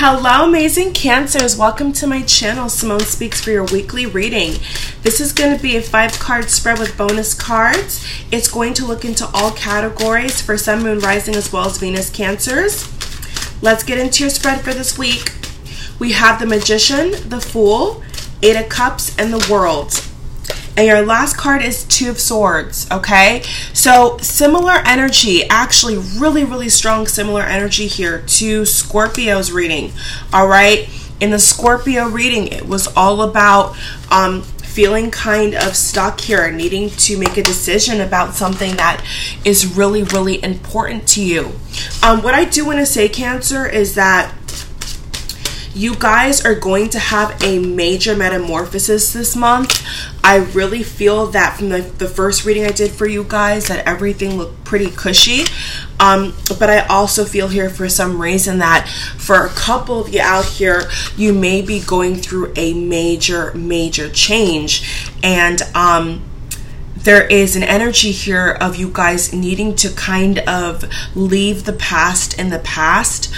Hello, amazing Cancers. Welcome to my channel, Simone Speaks, for your weekly reading. This is going to be a 5-card spread with bonus cards. It's going to look into all categories for Sun, Moon, Rising, as well as Venus Cancers. Let's get into your spread for this week. We have the Magician, the Fool, 8 of Cups, and the World. And your last card is 2 of Swords, okay? So similar energy, actually really strong similar energy here to Scorpio's reading, all right? In the Scorpio reading, it was all about feeling kind of stuck here, needing to make a decision about something that is really important to you. What I do want to say, Cancer, is that you guys are going to have a major metamorphosis this month. I really feel that from the first reading I did for you guys that everything looked pretty cushy. But I also feel here for some reason that for a couple of you out here, you may be going through a major change. And there is an energy here of you guys needing to kind of leave the past in the past.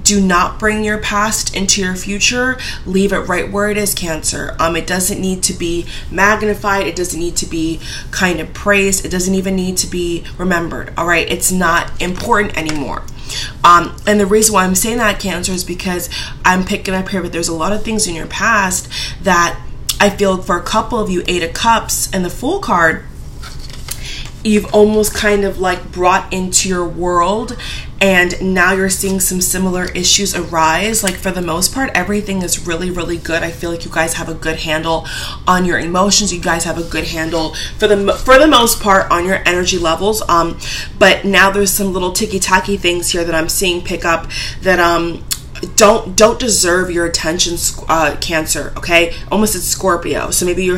Do not bring your past into your future. Leave it right where it is, Cancer. It doesn't need to be magnified. It doesn't need to be kind of praised. It doesn't even need to be remembered. All right. It's not important anymore. And the reason why I'm saying that, Cancer, is because I'm picking up here, but there's a lot of things in your past that I feel for a couple of you, 8 of Cups and the Fool card, you've almost kind of like brought into your world, and now you're seeing some similar issues arise. Like for the most part, everything is really good. I feel like you guys have a good handle on your emotions. You guys have a good handle for the most part on your energy levels. But now there's some little ticky-tacky things here that I'm seeing pick up that don't deserve your attention, Cancer, okay? Almost it's Scorpio. So maybe you're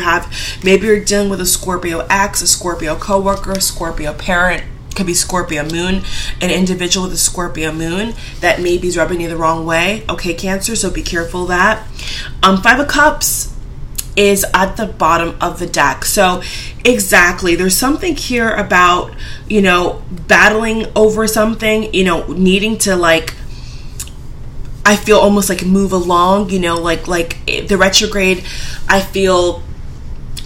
dealing with a Scorpio ex, a Scorpio coworker, Scorpio parent, could be Scorpio moon, an individual with a Scorpio moon that maybe is rubbing you the wrong way, okay, Cancer? So be careful of that. 5 of Cups is at the bottom of the deck. So exactly, there's something here about, battling over something, needing to I feel almost like move along, like the retrograde, I feel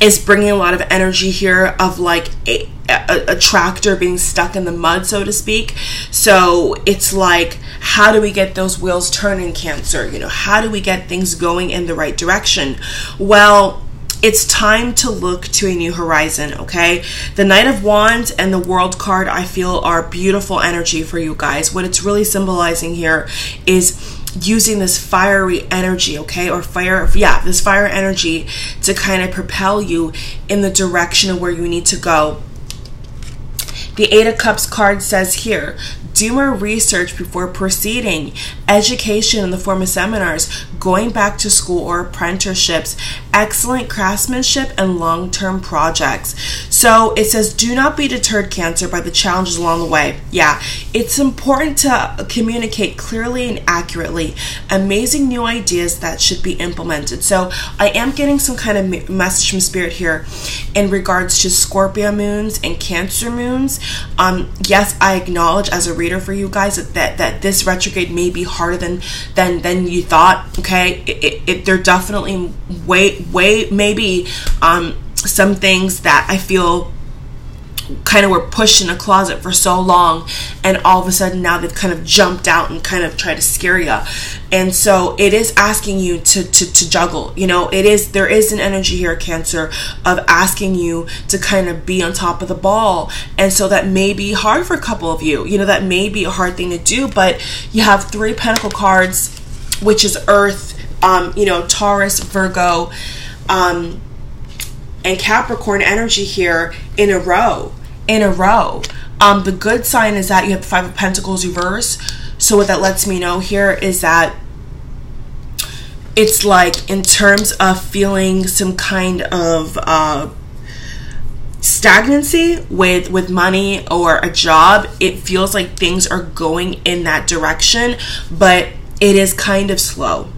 is bringing a lot of energy here of like a tractor being stuck in the mud, so to speak. So it's like, how do we get those wheels turning, Cancer? How do we get things going in the right direction? Well, it's time to look to a new horizon, okay? The Knight of Wands and the World card, I feel, are beautiful energy for you guys. What it's really symbolizing here is using this fiery energy, okay, this fire energy to kind of propel you in the direction of where you need to go. The 8 of Cups card says here, do more research before proceeding. Education in the form of seminars, going back to school or apprenticeships, excellent craftsmanship, and long-term projects. So it says, do not be deterred, Cancer, by the challenges along the way. Yeah, it's important to communicate clearly and accurately. Amazing new ideas that should be implemented. So I am getting some kind of message from Spirit here in regards to Scorpio moons and Cancer moons. Yes, I acknowledge as a reader for you guys that this retrograde may be harder than you thought, okay? There definitely maybe some things that I feel kind of were pushed in a closet for so long, and all of a sudden now they've kind of jumped out and kind of try to scare you. And so it is asking you to juggle. There is an energy here, Cancer, of asking you to kind of be on top of the ball. And so that may be hard for a couple of you. That may be a hard thing to do, but you have 3 Pentacle cards, which is Earth, Taurus, Virgo, and Capricorn energy here in a row. The good sign is that you have the 5 of Pentacles reverse. So what that lets me know here is that it's like, in terms of feeling some kind of stagnancy with money or a job, it feels like things are going in that direction, but it is kind of slow.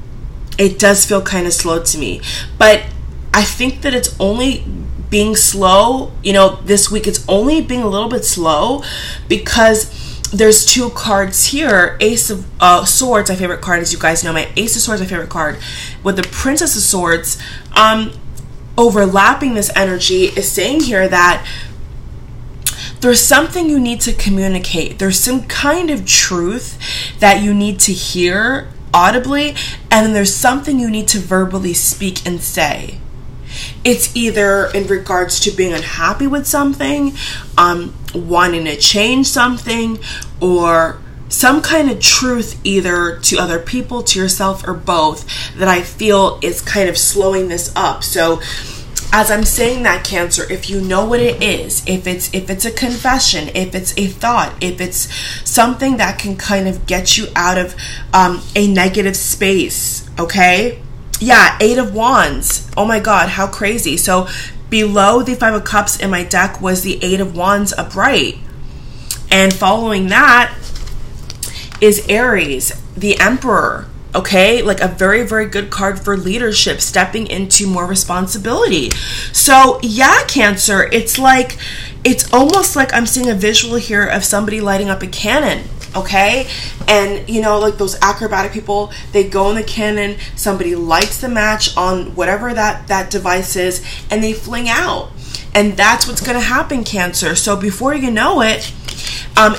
It does feel kind of slow to me, but I think that it's only being slow, this week it's only being a little bit slow because there's two cards here. Ace of Swords, my favorite card, as you guys know. My Ace of Swords, my favorite card, with the Princess of Swords. Overlapping this energy is saying here that there's something you need to communicate. There's some kind of truth that you need to hear audibly, and then there's something you need to verbally speak and say. It's either in regards to being unhappy with something, wanting to change something, or some kind of truth either to other people, to yourself, or both, that I feel is kind of slowing this up. So as I'm saying that, Cancer, if you know what it is, if it's a confession, if it's a thought, if it's something that can kind of get you out of a negative space, okay? Yeah, Eight of Wands. Oh my God, how crazy. So below the Five of Cups in my deck was the Eight of Wands upright. And following that is Aries, the Emperor. Okay, like a very, very good card for leadership, stepping into more responsibility. So yeah, Cancer, it's almost like I'm seeing a visual here of somebody lighting up a cannon. Okay, and you know, like those acrobatic people, they go in the cannon, somebody lights the match on whatever that device is, and they fling out. And that's what's going to happen, Cancer. So before you know it,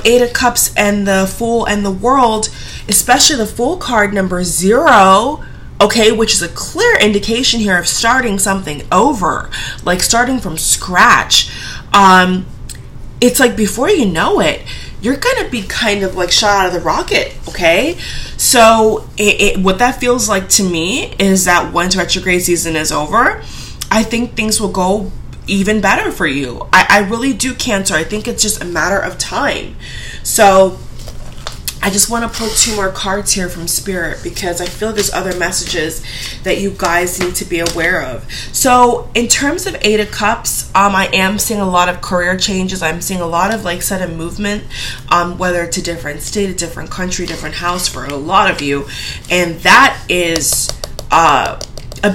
Eight of Cups and the Fool and the World, especially the Fool card, number 0, okay, which is a clear indication here of starting something over, like starting from scratch. It's like before you know it, you're going to be kind of like shot out of the rocket, okay? So what that feels like to me is that once retrograde season is over, I think things will go even better for you. I really do, Cancer. I think it's just a matter of time. So I just want to pull 2 more cards here from Spirit, because I feel there's other messages that you guys need to be aware of. So in terms of Eight of Cups, I am seeing a lot of career changes. I'm seeing a lot of like sudden movement, whether it's a different state, a different country, different house for a lot of you. And that is a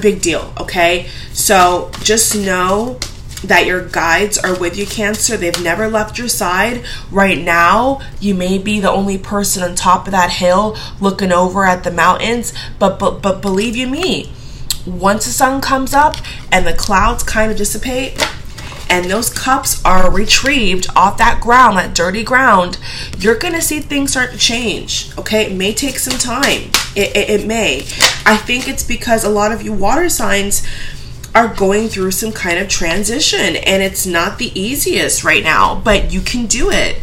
big deal, okay? So just know that your guides are with you, Cancer. They've never left your side. Right now, you may be the only person on top of that hill looking over at the mountains, but believe you me, once the sun comes up and the clouds kind of dissipate and those cups are retrieved off that ground, that dirty ground, you're gonna see things start to change, okay? It may take some time. It may. I think it's because a lot of you water signs are going through some kind of transition, and it's not the easiest right now, but you can do it.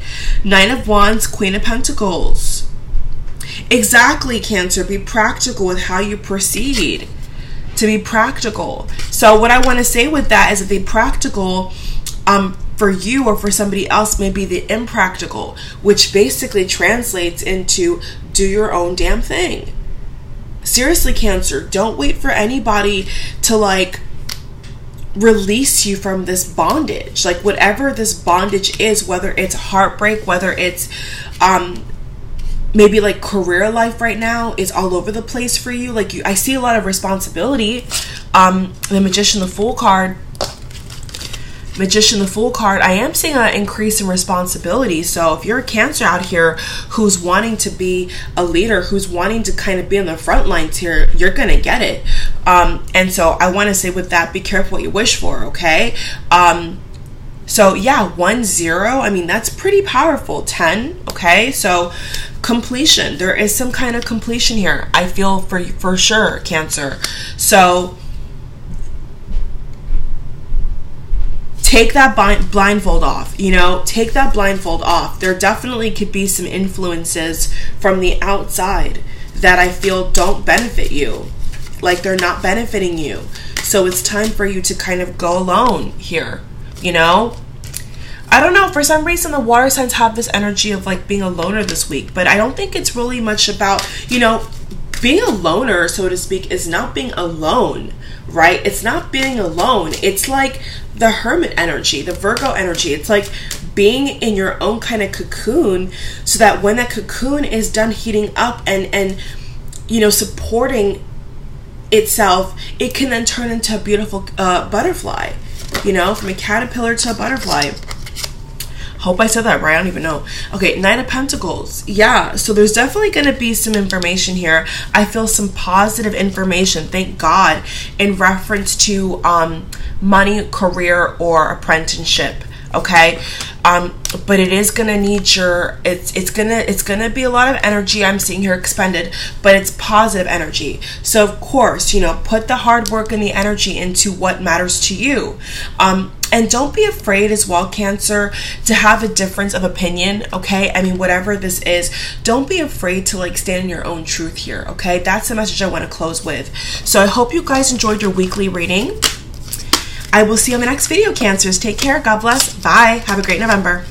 Nine of Wands, Queen of Pentacles. Exactly, Cancer. Be practical with how you proceed. To be practical. So what I want to say with that is that the practical for you or for somebody else may be the impractical, which basically translates into do your own damn thing. Seriously, Cancer, don't wait for anybody to like release you from this bondage. Like whatever this bondage is, whether it's heartbreak, whether it's maybe like career life right now is all over the place for you. Like I see a lot of responsibility. The Magician, the Fool card. Magician, the Fool card, I am seeing an increase in responsibility. So if you're a Cancer out here who's wanting to be a leader, who's wanting to kind of be on the front lines here, you're gonna get it. And so I want to say with that, be careful what you wish for, okay? So yeah, 1-0, I mean, that's pretty powerful. 10, okay? So completion, there is some kind of completion here, I feel, for sure, Cancer. So take that blindfold off, you know, take that blindfold off. There definitely could be some influences from the outside that I feel don't benefit you. Like they're not benefiting you. So it's time for you to kind of go alone here, you know? I don't know, for some reason the water signs have this energy of like being a loner this week, but I don't think it's really much about, you know, being a loner, so to speak, is not being alone, right? It's not being alone. It's like the Hermit energy, the Virgo energy. It's like being in your own kind of cocoon, so that when that cocoon is done heating up and you know, supporting itself, it can then turn into a beautiful butterfly, you know, from a caterpillar to a butterfly. Hope I said that right. I don't even know. Okay, Knight of Pentacles. Yeah, so there's definitely going to be some information here. I feel some positive information, thank God, in reference to money, career, or apprenticeship. Okay, but it is gonna need your, it's gonna be a lot of energy I'm seeing here expended, but it's positive energy. So of course, you know, put the hard work and the energy into what matters to you. And don't be afraid as well, Cancer, to have a difference of opinion, okay? I mean, whatever this is, don't be afraid to like stand in your own truth here, okay? That's the message I want to close with. So I hope you guys enjoyed your weekly reading. I will see you on the next video, Cancers. Take care. God bless. Bye. Have a great November.